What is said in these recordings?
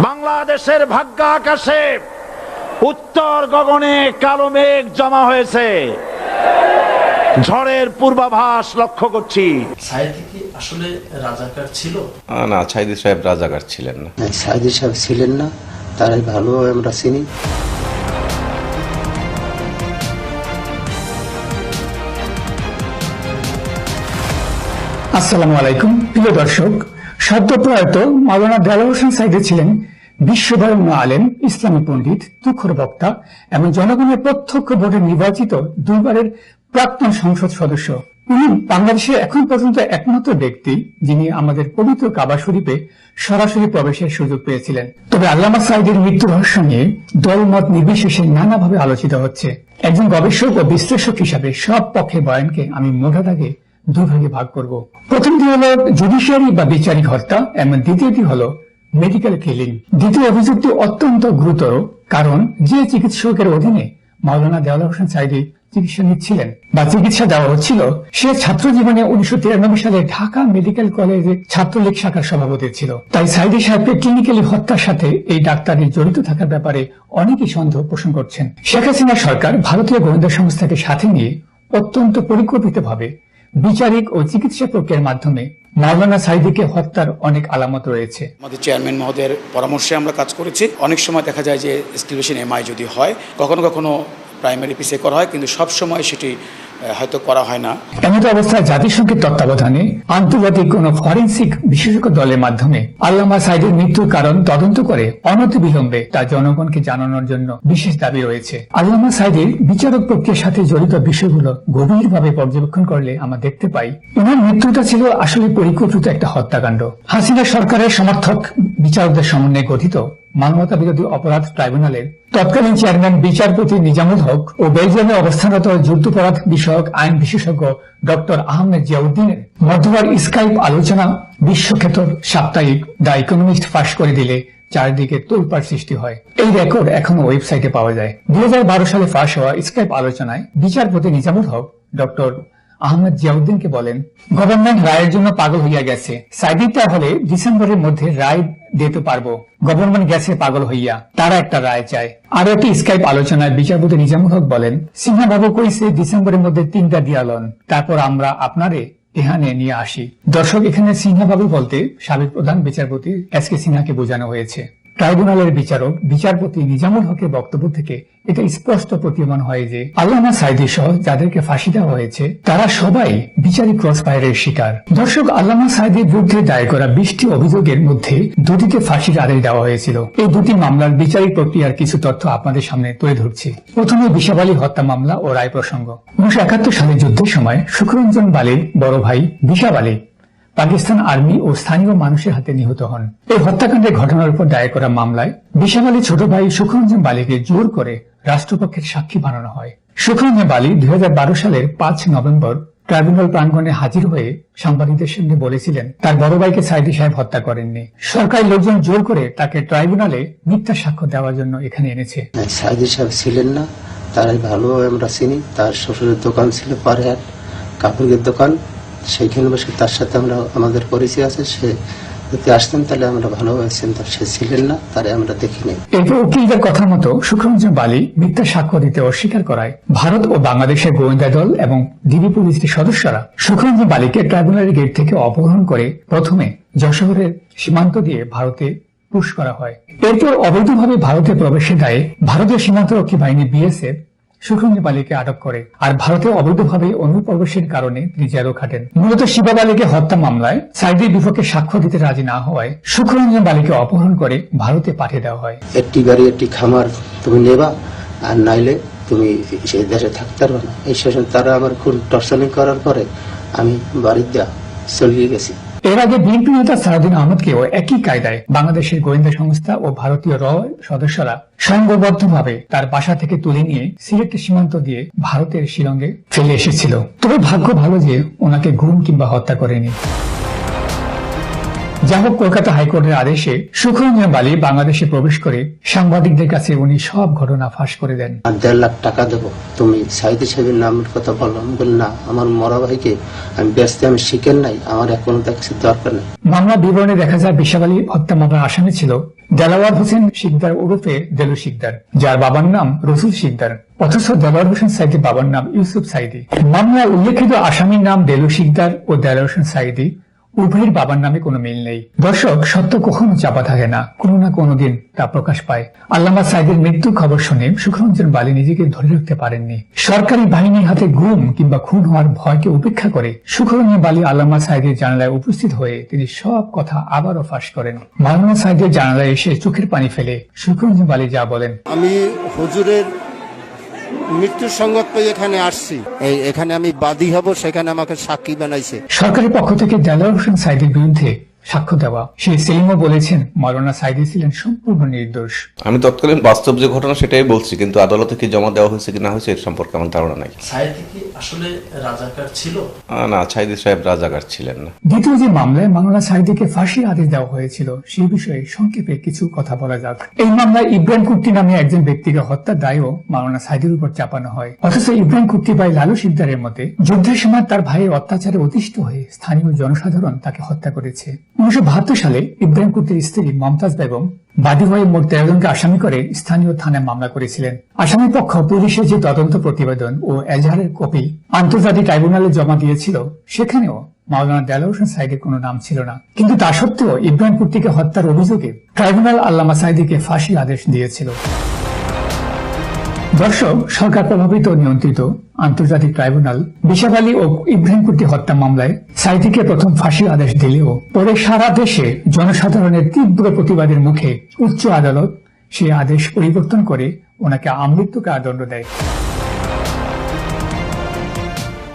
বাংলাদেশের ভাগ্য আকাশে উত্তর গগনে কালো মেঘ জমা হয়েছে, ঝড়ের পূর্বাভাস লক্ষ্য করছি। সাইদি কি আসলে রাজাকার ছিল? না, সাইদি সাহেব রাজাকার ছিলেন না। সাইদি সাহেব ছিলেন না, তারাই ভালো আমরা চিনি। আসসালামু আলাইকুম প্রিয় দর্শক। সদ্য প্রয়াত মাওলানা দেলাওয়ার হোসেন সাইদি ছিলেন বিশ্ববরেণ্য আলেম, ইসলামী পণ্ডিত, তুখোর বক্তা এবং জনগণের প্রত্যক্ষ ভোটে নির্বাচিত দুইবারের প্রাক্তন সংসদ সদস্য। উনি বাংলাদেশের এখন পর্যন্ত একমাত্র ব্যক্তি যিনি আমাদের পবিত্র কাবা শরীফে সরাসরি প্রবেশের সুযোগ পেয়েছিলেন। তবে আল্লামা সাইদির মৃত্যু রহস্য নিয়ে দলমত নির্বিশেষে নানাভাবে আলোচিত হচ্ছে। একজন গবেষক ও বিশ্লেষক হিসাবে সব পক্ষের বয়ানকে আমি মোটা দাগে দুই ভাগে ভাগ করব। প্রথমটি হল জুডিশিয়ারি বা বিচারিক হত্যা এবং দ্বিতীয়টি হল মেডিকেল কিলিং। দ্বিতীয় অভিযোগটি অত্যন্ত গুরুতর, কারণ যে চিকিৎসকের অধীনে মাওলানা দেওয়ার হোসেন সাইদি চিকিৎসা নিচ্ছিলেন বা চিকিৎসা দেওয়া হচ্ছিল, সে ছাত্র জীবনে 1993 সালে ঢাকা মেডিকেল কলেজে ছাত্রলীগ শাখার সভাপতি ছিল। তাই সাইদি সাহেবকে ক্লিনিক্যালি হত্যার সাথে এই ডাক্তারের জড়িত থাকার ব্যাপারে অনেকেই সন্দেহ পোষণ করছেন। শেখ হাসিনা সরকার ভারতীয় গোয়েন্দা সংস্থাকে সাথে নিয়ে অত্যন্ত পরিকল্পিতভাবে বিচারিক ও চিকিৎসা প্রক্রিয়ার মাধ্যমে মাওলানা সাইদিকে হত্যার অনেক আলামত রয়েছে। আমাদের চেয়ারম্যান মহোদয়ের পরামর্শে আমরা কাজ করেছি। অনেক সময় দেখা যায় যে স্টিলেশন এমআই যদি হয়, কখনো কখনো প্রাইমারি পিসে করা হয়, কিন্তু সব সময় সেটি হয়তো করা হয় না। এমন অবস্থায় জাতিসংঘের তত্ত্বাবধানে আন্তর্জাতিক কোন ফরেন্সিক বিশেষজ্ঞ দলের মাধ্যমে আল্লামা সাইদির মৃত্যুর কারণ তদন্ত করে অনতিবিলম্বে তা জনগণকে জানানোর জন্য বিশেষ দাবি রয়েছে। আল্লামা সাইদির বিচারক প্রক্রিয়ার সাথে জড়িত বিষয়গুলো গভীরভাবে পর্যবেক্ষণ করলে আমরা দেখতে পাই ওনার মৃত্যুটা ছিল আসলে পরিকল্পিত একটা হত্যাকাণ্ড। হাসিনা সরকারের সমর্থক বিচারকদের সমন্বয়ে গঠিত মানবতা বিরোধী অপরাধ ট্রাইব্যুনালের তৎকালীন চেয়ারম্যান বিচারপতি নিজামুল হক ও বেলজিয়ামে অবস্থানরত যুদ্ধাপরাধ বিষয়ক আইন বিশেষজ্ঞ ডক্টর আহমেদ জিয়াউদ্দিনের মধ্যবার স্কাইপ আলোচনা বিশ্বখ্যাত সাপ্তাহিক দ্য ইকোনমিস্ট ফাঁস করে দিলে চারিদিকে তোলপাড় সৃষ্টি হয়। এই রেকর্ড এখনো ওয়েবসাইটে পাওয়া যায়। 2012 সালে ফাঁস হওয়া স্কাইপ আলোচনায় বিচারপতি নিজামুল হক ডক্টর আহমেদ জিয়াউদ্দিনকে বলেন, গভর্নমেন্ট রায়ের জন্য পাগল হইয়া গেছে। সাইদিটা হলে ডিসেম্বরের মধ্যে রায় দিতে পারবো, গভর্নমেন্ট গেছে পাগল হইয়া, তারা একটা রায় চায়। আরো একটি স্কাইপ আলোচনায় বিচারপতি নিজামুল হক বলেন, সিনহা বাবু কইছে ডিসেম্বরের মধ্যে 3টা দিয়ালন, তারপর আমরা আপনারে এখানে নিয়ে আসি। দর্শক, এখানে সিনহা বাবু বলতে সাবেক প্রধান বিচারপতি এস.কে সিনহাকে বোঝানো হয়েছে। ট্রাইব্যুনালের বিচারক বিচারপতি নিজামুল হকের বক্তব্য থেকে এটা স্পষ্ট প্রতীয়মান হয় যে আল্লামা সাইদি সহ যাদেরকে ফাঁসি দেওয়া হয়েছে তারা সবাই বিচারিক ক্রস ফায়ারের শিকার। দর্শক, আল্লামা সাইদির বিরুদ্ধে দায়ের করা 20টি অভিযোগের মধ্যে দুটিতে ফাঁসির আদেশ দেওয়া হয়েছিল। এই দুটি মামলার বিচারিক প্রক্রিয়ার কিছু তথ্য আপনাদের সামনে তুলে ধরছি। প্রথমে বিশাব আলী হত্যা মামলা ও রায় প্রসঙ্গ। 1971 সালে যুদ্ধের সময় শুক্ররঞ্জন বালীর বড় ভাই বিশাব আলী পাকিস্তান আর্মি ও স্থানীয় মানুষের হাতে নিহত হন। এই হত্যাকাণ্ডের ঘটনার উপর দায়ের করা মামলায় বিশাব আলীর ছোট ভাই শুক্ররঞ্জন বালীকে জোর করে রাষ্ট্রপক্ষের সাক্ষী বানানো হয়। শুক্ররঞ্জন বালী 2012 সালের 5 নভেম্বর ট্রাইব্যুনাল প্রাঙ্গণে হাজির হয়ে সাংবাদিকদের সামনে বলেছিলেন তার বড় ভাইকে সাইদি সাহেব হত্যা করেননি। সরকারি লোকজন জোর করে তাকে ট্রাইব্যুনালে মিথ্যা সাক্ষ্য দেওয়ার জন্য এখানে এনেছে। সাইদি সাহেব ছিলেন না, তারাই ভালো আমরা চিনি। তার শ্বশুরের দোকান ছিল পাড়েহাট কাপড়ের দোকান, সেইখানে বসে তার সাথে আমরা আমাদের পরিচয় আছে। সে যদি আসতেন তাহলে আমরা ভালোভাবে চিনতাম। সে ছিলেন না, তারে আমরা দেখিনি। এরপর উকিলদের কথা মতো শুক্ররঞ্জন বালী মিথ্যা সাক্ষ্য দিতে অস্বীকার করায় ভারত ও বাংলাদেশের গোয়েন্দা দল এবং ডিবি পুলিশের সদস্যরা শুক্ররঞ্জন বালীকে ট্রাইব্যুনালের গেট থেকে অপহরণ করে প্রথমে যশোরের সীমান্ত দিয়ে ভারতে পুশ করা হয়। এরপর অবৈধভাবে ভারতে প্রবেশের দায়ে ভারতীয় সীমান্তরক্ষী বাহিনী বিএসএফ শুক্ররঞ্জন বালীকে আটক করে, আর ভারতে অবৈধভাবে অনুপ্রবেশের কারণে তিনি জেলও খাটেন। মূলত শিবা বালীকে হত্যা মামলায় সাইদির বিপক্ষে সাক্ষ্য দিতে রাজি না হওয়ায় শুক্ররঞ্জন বালীকে অপহরণ করে ভারতে পাঠিয়ে দেওয়া হয়। একটি বাড়ি একটি খামার তুমি নেবা, আর নাইলে তুমি সেই দেশে থাকতে পারবে না। এই শেষে তারা আমার খুব টর্চারিং করার পরে আমি বাড়ির দেওয়া চলিয়ে গেছি। এর আগে বিএনপি নেতা সারাদিন আহমদকেও একই কায়দায় বাংলাদেশের গোয়েন্দা সংস্থা ও ভারতীয় র সদস্যরা সংঘবদ্ধভাবে তার বাসা থেকে তুলে নিয়ে সিলেটের সীমান্ত দিয়ে ভারতের শিলংয়ে ফেলে এসেছিল। তবে ভাগ্য ভালো যে ওনাকে গুম কিংবা হত্যা করেনি। যা হোক, কলকাতা হাইকোর্টের আদেশে সুখরঞ্জন বালি বাংলাদেশে প্রবেশ করে সাংবাদিকদের কাছে উনি সব ঘটনা ফাঁস করে দেন। আর 1.5 লাখ টাকা দেবো, তুমি সাইদি সাহেবের নামের কথা বলো। আমি বলি না, আমার মরা ভাইকে আমি ব্যস্ত, আমি শিখেন নাই, আমার এখন তার কিছু দরকার নেই। মামলা বিবরণে দেখা যায় বিশাল আলী হত্যা মামলার আসামি ছিল দেলাওয়ার হোসেন শিকদার ওরফে দেলু শিকদার, যার বাবার নাম রসুল শিকদার, অথচ দেলাওয়ার হোসেন সাইদির বাবার নাম ইউসুফ সাইদি। মামলায় উল্লেখিত আসামির নাম দেলু শিকদার ও দেলাওয়ার হোসেন সাইদি, উভয়ের বাবার নামে কোনো মিল নেই। দর্শক, সত্য কখনো চাপা থাকে না, কোনো না কোনো দিন তা প্রকাশ পায়। আল্লামা সাইদের মৃত্যুর খবর শুনে সুখরঞ্জন বালি নিজেকে ধরে রাখতে পারেননি। সরকারি বাহিনীর হাতে গুম কিংবা খুন হওয়ার ভয়কে উপেক্ষা করে সুখরঞ্জন বালি আল্লামা সাইদের জানালায় উপস্থিত হয়ে তিনি সব কথা আবারও ফাঁস করেন। আল্লামা সাইদের জানালায় এসে চোখের পানি ফেলে সুখরঞ্জন বালি যা বলেন, আমি হুজুরের মৃত্যুর সংবাদ পেয়ে এখানে আসছি, এখানে আমি বাদী হব, সেখানে আমাকে সাক্ষী বানাইছে। সরকারের পক্ষ থেকে দেলাওয়ার হোসেন সাইদের বিরুদ্ধে সাক্ষ্য দেওয়া সেই সেলিমও বলেছেন মাওলানা সাইদি ছিলেন সম্পূর্ণ নির্দোষ। আমি তৎকালীন বাস্তব যে ঘটনা সেটাই বলছি, কিন্তু আদালতে কি জমা দেওয়া হয়েছে কি না হয়েছে এর সম্পর্কে আমার ধারণা নাই। সাইদি কি আসলে রাজাকার ছিল? না, সাইদি সাহেব রাজাকার ছিলেন না। দ্বিতীয় যে মামলায় মাওলানা সাইদিকে ফাঁসির আদেশ দেওয়া হয়েছিল সেই বিষয়ে সংক্ষেপে কিছু কথা বলা যাক। এই মামলায় ইব্রাহিম কুট্টি নামে একজন ব্যক্তিকে হত্যার দায়ও মাওলানা সাইদির উপর চাপানো হয়। অথচ ইব্রাহিম কুট্টি ভাই লালু শিকদারের মতে যুদ্ধের সময় তার ভাইয়ের অত্যাচারে অতিষ্ঠ হয়ে স্থানীয় জনসাধারণ তাকে হত্যা করেছে। 1972 সালে ইব্রাহিম কুট্টির স্ত্রী মমতাজ বেগম বাদী হয়ে মোট 13 জনকে আসামি করে স্থানীয় থানায় মামলা করেছিলেন। আসামি পক্ষ পুলিশের যে তদন্ত প্রতিবেদন ও এজাহারের কপি আন্তর্জাতিক ট্রাইব্যুনালে জমা দিয়েছিল, সেখানেও মাওলানা দেলাওয়ার হোসেন সাইদের কোনো নাম ছিল না। কিন্তু তা সত্ত্বেও ইব্রাহিম কুট্টিকে হত্যার অভিযোগে ট্রাইব্যুনাল আল্লামা সাইদিকে ফাঁসির আদেশ দিয়েছিল। দর্শক, সরকার প্রভাবিত ও নিয়ন্ত্রিত আন্তর্জাতিক ট্রাইব্যুনাল বিশাল আলী ও ইব্রাহিম কুট্টি হত্যা মামলায় সাইদিকে প্রথম ফাঁসির আদেশ দিলেও পরে সারা দেশে জনসাধারণের তীব্র প্রতিবাদের মুখে উচ্চ আদালত সেই আদেশ পরিবর্তন করে ওনাকে আমৃত্যু কারাদণ্ড দেয়।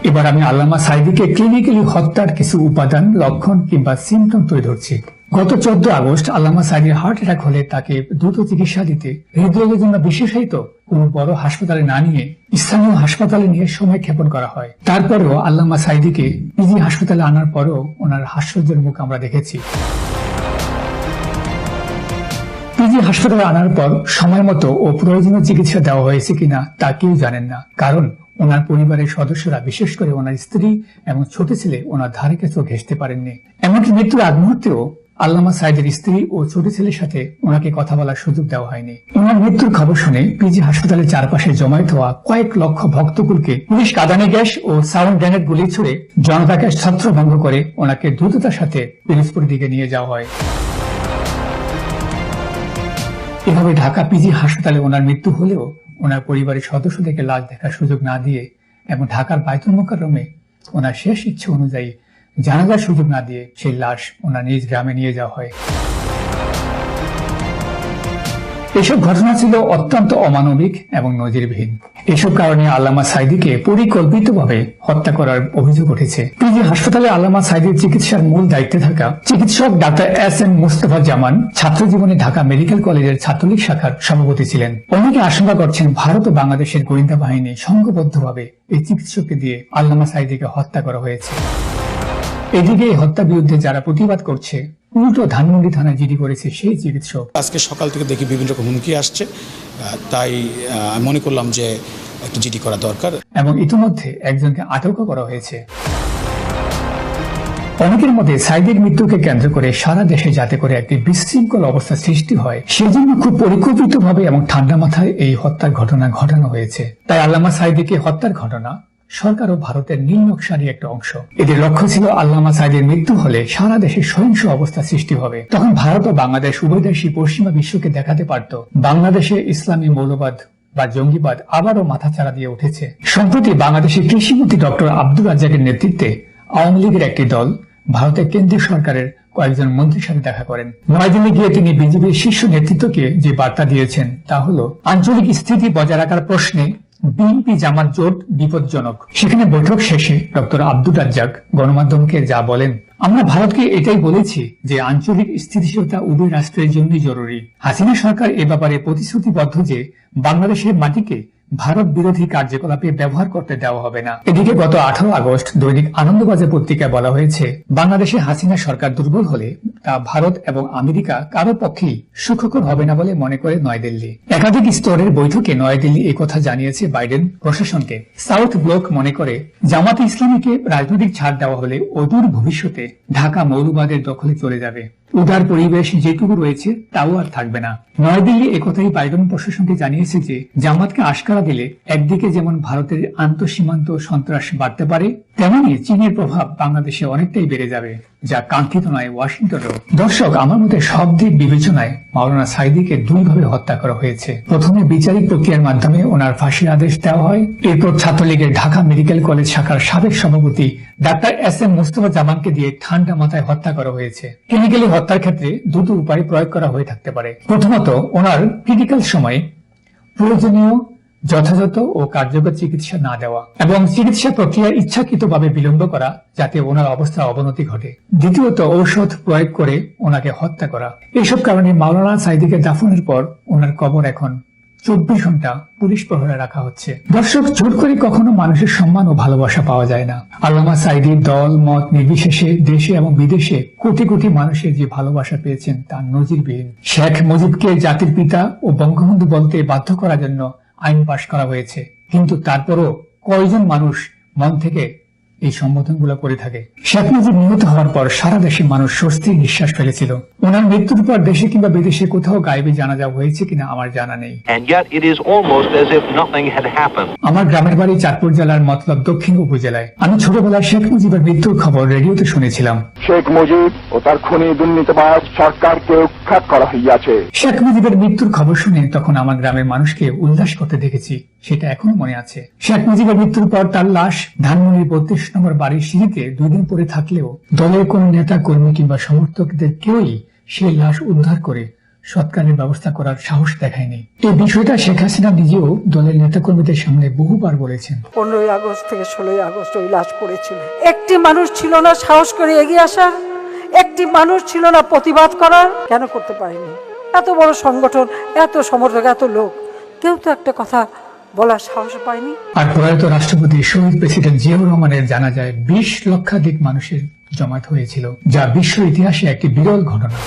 এবার আমি আল্লামা সাইদিকে ক্লিনিক্যালি হত্যার কিছু উপাদান, লক্ষণ কিংবা সিমটম তুলে ধরছি। গত 14 আগস্ট আল্লামা সাইদির হার্ট অ্যাটাক হলে তাকে দ্রুত চিকিৎসা দিতে হৃদরোগের জন্য বিশেষায়িত কোনো বড় হাসপাতালে না নিয়ে স্থানীয় হাসপাতালে নিয়ে সময় ক্ষেপণ করা হয়। তারপরেও আল্লামা সাইদিকে পিজি হাসপাতালে আনার পরেও ওনার হাস্যজ্জ্বল মুখ আমরা দেখেছি। পিজি হাসপাতালে আনার পর সময় মতো ও প্রয়োজনীয় চিকিৎসা দেওয়া হয়েছে কিনা তা কেউ জানেন না, কারণ ওনার পরিবারের সদস্যরা, বিশেষ করে ওনার স্ত্রী এবং ছোট ছেলে ওনার ধারে কাছেও ঘেঁষতে পারেননি। এমনকি মৃত্যুর আগ মুহূর্তেও আল্লামা সাইদের স্ত্রী ও ছোট ছেলের সাথে ওনাকে কথা বলার সুযোগ দেওয়া হয়নি। ওনার মৃত্যুর খবর শুনে পিজি হাসপাতালের চারপাশে জমায়েত হওয়া কয়েক লক্ষ ভক্তকুলকে পুলিশ কাঁদানে গ্যাস ও সাউন্ড গ্রেনেড গুলি ছুড়ে জনতাকে ছত্রভঙ্গ করে ওনাকে দ্রুততার সাথে পিরোজপুরের দিকে নিয়ে যাওয়া হয়। এভাবে ঢাকা পিজি হাসপাতালে ওনার মৃত্যু হলেও ওনার পরিবারের সদস্যদেরকে লাশ দেখার সুযোগ না দিয়ে এবং ঢাকার বায়তুল মোকাররমে ওনার শেষ ইচ্ছে অনুযায়ী জানাজার সুযোগ না দিয়ে সেই লাশ ওনার নিজ গ্রামে নিয়ে যাওয়া হয়। এসব ঘটনা ছিল অত্যন্ত অমানবিক এবং নজিরবিহীন। এসব কারণে আল্লামা সাইদিকে পরিকল্পিতভাবে হত্যা করার অভিযোগ উঠেছে। পিজি হাসপাতালে আল্লামা সাইদির চিকিৎসার মূল দায়িত্বে থাকা চিকিৎসক ডাক্তার এস.এম. মুস্তফা জামান ছাত্র জীবনে ঢাকা মেডিকেল কলেজের ছাত্রলীগ শাখার সভাপতি ছিলেন। অনেকে আশঙ্কা করছেন ভারত ও বাংলাদেশের গোয়েন্দা বাহিনী সংঘবদ্ধভাবে এই চিকিৎসককে দিয়ে আল্লামা সাইদিকে হত্যা করা হয়েছে। এদিকে এই হত্যার বিরুদ্ধে যারা প্রতিবাদ করছে, উল্টো ধানমন্ডি থানায় জিডি করেছে সেই চিকিৎসক। আজকে সকাল থেকে দেখি বিভিন্ন রকম হুমকি আসছে, তাই আমি মনে করলাম যে একটা জিডি করা দরকার। এবং ইতিমধ্যে একজনকে আটকও করা হয়েছে। অনেকের মধ্যে সাইদের মৃত্যুকে কেন্দ্র করে সারা দেশে যাতে করে একটি বিশৃঙ্খল অবস্থা সৃষ্টি হয়, সেজন্য খুব পরিকল্পিতভাবে এবং ঠান্ডা মাথায় এই হত্যার ঘটনা ঘটানো হয়েছে। তাই আল্লামা সাইদিকে হত্যার ঘটনা সরকার ও ভারতের নীল নকশারই একটা অংশ। এদের লক্ষ্য ছিল আল্লামা সাইদের মৃত্যু হলে সারা দেশে সহিংস অবস্থা সৃষ্টি হবে। তখন ভারত ও বাংলাদেশ উভয় দেশই পশ্চিমা বিশ্বকে দেখাতে পারত বাংলাদেশে ইসলামী মৌলবাদ বা জঙ্গিবাদ আবারও মাথাচাড়া দিয়ে উঠেছে। সম্প্রতি বাংলাদেশের কৃষিমন্ত্রী ডক্টর আব্দুর রাজ্জাকের নেতৃত্বে আওয়ামী লীগের একটি দল ভারতের কেন্দ্রীয় সরকারের কয়েকজন মন্ত্রীর সাথে দেখা করেন। নয়াদিল্লি গিয়ে তিনি বিজেপির শীর্ষ নেতৃত্বকে যে বার্তা দিয়েছেন তা হলো আঞ্চলিক স্থিতি বজায় রাখার প্রশ্নে বিএনপি জামাত জোট বিপজ্জনক। সেখানে বৈঠক শেষে ডক্টর আব্দুর রাজ্জাক গণমাধ্যমকে যা বলেন, আমরা ভারতকে এটাই বলেছি যে আঞ্চলিক স্থিতিশীলতা উভয় রাষ্ট্রের জন্যই জরুরি। হাসিনা সরকার এ ব্যাপারে প্রতিশ্রুতিবদ্ধ যে বাংলাদেশের মাটিকে ভারত বিরোধী কার্যকলাপে ব্যবহার করতে দেওয়া হবে না। এদিকে গত 18 আগস্ট দৈনিক আনন্দবাজার পত্রিকায় বলা হয়েছে, বাংলাদেশে হাসিনা সরকার দুর্বল হলে তা ভারত এবং আমেরিকা কারো পক্ষেই সুখকর হবে না বলে মনে করে নয়াদিল্লি। একাধিক স্তরের বৈঠকে নয়াদিল্লি একথা জানিয়েছে বাইডেন প্রশাসনকে। সাউথ ব্লক মনে করে জামাতে ইসলামীকে রাজনৈতিক ছাড় দেওয়া হলে অদূর ভবিষ্যতে ঢাকা মৌলবাদের দখলে চলে যাবে। উদার পরিবেশ যেটুকু রয়েছে তাও আর থাকবে না। নয়াদিল্লি একথাই বাইডেন প্রশাসনকে জানিয়েছে যে জামাতকে আশকারা দিলে একদিকে যেমন ভারতের আন্তঃসীমান্ত সন্ত্রাস বাড়তে পারে, তেমনি চীনের প্রভাব বাংলাদেশে অনেকটাই বেড়ে যাবে, যা কাঙ্ক্ষিত নয় ওয়াশিংটনেও। দর্শক, আমার মতে সব দিক বিবেচনায় মাওলানা সাঈদীকে দুইভাবে হত্যা করা হয়েছে। প্রথমে বিচারিক প্রক্রিয়ার মাধ্যমে ওনার ফাঁসির আদেশ দেওয়া হয়। এরপর ছাত্রলীগের ঢাকা মেডিকেল কলেজ শাখার সাবেক সভাপতি ডাক্তার এস.এম. মুস্তফা জামানকে দিয়ে ঠান্ডা মাথায় হত্যা করা হয়েছে। কেমিক্যালি হত্যার ক্ষেত্রে দুটো উপায় প্রয়োগ করা হয়ে থাকতে পারে। প্রথমত, ওনার ক্রিটিক্যাল সময়ে প্রয়োজনীয় যথাযথ ও কার্যকর চিকিৎসা না দেওয়া এবং চিকিৎসা প্রক্রিয়া ইচ্ছাকৃতভাবে বিলম্ব করা যাতে ওনার অবস্থার অবনতি ঘটে। দ্বিতীয়ত, ঔষধ প্রয়োগ করে ওনাকে হত্যা করা। এইসব কারণে মাওলানা সাঈদীকে দাফনের পর ওনার কবর এখন 24 ঘন্টা পুলিশ প্রহরায় রাখা হচ্ছে। দর্শক, জোর করে কখনো মানুষের সম্মান ও ভালোবাসা পাওয়া যায় না। আল্লামা সাঈদীর দল মত নির্বিশেষে দেশে এবং বিদেশে কোটি কোটি মানুষের যে ভালোবাসা পেয়েছেন তা নজিরবিহীন। শেখ মুজিবকে জাতির পিতা ও বঙ্গবন্ধু বলতে বাধ্য করার জন্য আইন পাশ করা হয়েছে, কিন্তু তারপরও কয়জন মানুষ মন থেকে এই সম্বোধনগুলো করে থাকে। শেখ মুজিব নিহত হওয়ার পর সারা দেশে মানুষ স্বস্তির নিঃশ্বাস ফেলেছিল। ওনার মৃত্যুর পর দেশে কিংবা বিদেশে কোথাও গায়েবী জানাজা হয়েছে কিনা আমার জানা নেই। আমার গ্রামের বাড়ি চাঁদপুর জেলার মতলব দক্ষিণ উপজেলায়। আমি ছোটবেলায় শেখ মুজিবের মৃত্যুর খবর রেডিওতে শুনেছিলাম। শেখ মুজিব ও তার খুনি দুর্নীতিবাজ সরকারকে উৎখাত করা হইয়াছে। শেখ মুজিবের মৃত্যুর খবর শুনে তখন আমার গ্রামের মানুষকে উল্লাস করতে দেখেছি, সেটা এখনো মনে আছে। শেখ মুজিবের মৃত্যুর পর তার লাশ ধানমন্ডির 32 নম্বর বাড়ির সিঁড়িতে 2 দিন পরে থাকলেও দলের কোন নেতা কর্মী কিংবা সমর্থকদের কেউই সেই লাশ উদ্ধার করে সৎকারের ব্যবস্থা করার সাহস দেখায়নি। এই বিষয়টা শেখ হাসিনা নিজেও দলের নেতাকর্মীদের সামনে বহুবার বলেছেন। 15 আগস্ট থেকে 16 আগস্ট ওই লাশ পড়েছিল। একটি মানুষ ছিল না সাহস করে এগিয়ে আসার, একটি মানুষ ছিল না প্রতিবাদ করার। কেন করতে পারেনি? এত বড় সংগঠন, এত সমর্থক, এত লোক, কেউ তো একটা কথা বলার সাহস পায়নি। আর প্রয়াত রাষ্ট্রপতি শহীদ প্রেসিডেন্ট জিয়াউর রহমানের জানাজায় 20 লক্ষাধিক মানুষের জমায়েত হয়েছিল, যা বিশ্ব ইতিহাসে একটি বিরল ঘটনা।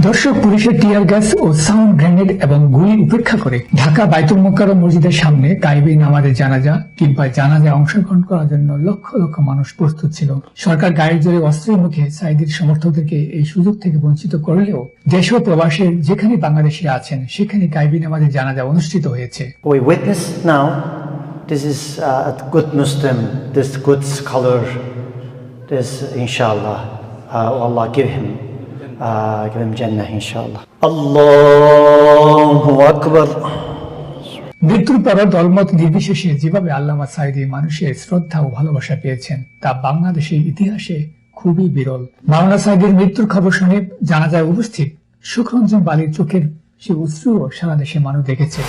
দর্শক, পুলিশের টিয়ার গ্যাস ও সাউন্ড গ্রেনেড এবং গুলি উপেক্ষা করে ঢাকা বাইতুল মোকাররম মসজিদের সামনে গায়েবী নামাজের জানাজা কিংবা জানাজায় অংশগ্রহণ করার জন্য লক্ষ লক্ষ মানুষ প্রস্তুত ছিল। সরকার গায়ের জোরে অস্ত্রের মুখে সাঈদীর সমর্থকদেরকে এই সুযোগ থেকে বঞ্চিত করলেও দেশ ও প্রবাসের যেখানে বাংলাদেশি আছেন সেখানে গায়েবী নামাজের জানাজা অনুষ্ঠিত হয়েছে। We witness now, this is a good Muslim, this good scholar, this inshallah, Allah give him Jannah inshallah. Allahu Akbar. মৃত্যুর পর দলমত নির্বিশেষে যেভাবে আল্লামা সাঈদী মানুষের শ্রদ্ধা ও ভালোবাসা পেয়েছেন তা বাংলাদেশের ইতিহাসে খুবই বিরল। মাওলানা সাঈদীর মৃত্যুর খবর শুনে জানাজায় উপস্থিত সুখরঞ্জন বালির চোখের সে অশ্রুও সারা দেশে মানুষ দেখেছে।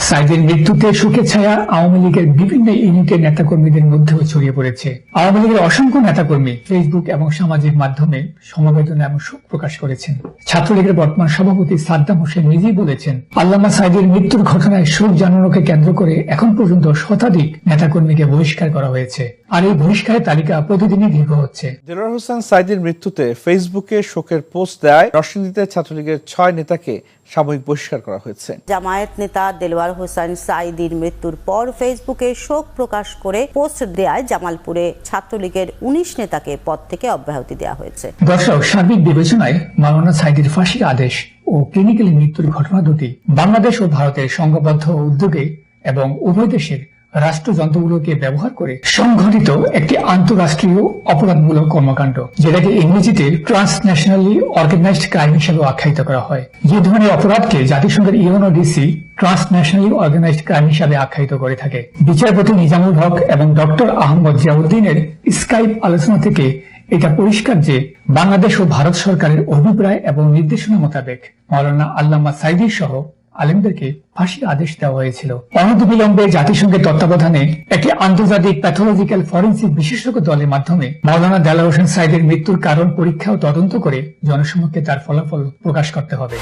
সাঈদীর মৃত্যুতে শোকের ছায়া আওয়ামী লীগের বিভিন্ন ইউনিটের নেতাকর্মীদের মধ্যেও ছড়িয়ে পড়েছে। আওয়ামী লীগের অসংখ্য নেতাকর্মী ফেসবুক এবং সামাজিক মাধ্যমে সমবেদনা এবং শোক প্রকাশ করেছেন। ছাত্রলীগের বর্তমান সভাপতি সাদ্দাম হোসেন নিজেই বলেছেন, আল্লামা সাঈদীর মৃত্যুর ঘটনায় শোক জানানোকে কেন্দ্র করে এখন পর্যন্ত শতাধিক নেতাকর্মীকে বহিষ্কার করা হয়েছে, আর এই বহিষ্কারের তালিকা প্রতিদিনই দীর্ঘ হচ্ছে। দেলোয়ার হোসেন সাঈদীর মৃত্যুতে ফেসবুকে শোকের পোস্ট দেয় নরসিংদীতে ছাত্রলীগের 6 নেতাকে সাময়িক বহিষ্কার করা হয়েছে। জামায়াত নেতা দেলোয়ার হোসেন সাঈদীর মৃত্যুর পর ফেসবুকে শোক প্রকাশ করে পোস্ট দেয় জামালপুরে ছাত্রলীগের 19 নেতাকে পদ থেকে অব্যাহতি দেওয়া হয়েছে। দর্শক, সার্বিক বিবেচনায় মাওলানা সাঈদীর ফাঁসির আদেশ ও ক্লিনিক্যালি মৃত্যুর ঘটনা দুটি বাংলাদেশ ও ভারতের সংঘবদ্ধ উদ্যোগে এবং উভয় দেশের রাষ্ট্রযন্ত্রগুলোকে ব্যবহার করে সংঘটিত একটি আন্তঃরাষ্ট্রীয় অপরাধমূলক কর্মকাণ্ড, যেটাকে ইংরেজিতে ট্রান্সন্যাশনালি অর্গানাইজড ক্রাইম হিসেবে আখ্যায়িত করা হয়। যে ধরনের অপরাধকে জাতিসংঘের ইউএনওডিসি ট্রান্সন্যাশনালি অর্গানাইজড ক্রাইম হিসেবে আখ্যায়িত করে থাকে। বিচারপতি নিজামুল হক এবং ডক্টর আহমদ জিয়াউদ্দিনের স্কাইপ আলোচনা থেকে এটা পরিষ্কার যে বাংলাদেশ ও ভারত সরকারের অভিপ্রায় এবং নির্দেশনা মোতাবেক মাওলানা আল্লামা সাঈদী সহ আলেমদেরকে ফাঁসির আদেশ দেওয়া হয়েছিল। অনতিবিলম্বে জাতিসংঘের তত্ত্বাবধানে একটি আন্তর্জাতিক প্যাথোলজিক্যাল ফরেন্সিক বিশেষজ্ঞ দলের মাধ্যমে মাওলানা দেলোয়ার হোসেন সাঈদীর মৃত্যুর কারণ পরীক্ষা ও তদন্ত করে জনসমক্ষে তার ফলাফল প্রকাশ করতে হবে।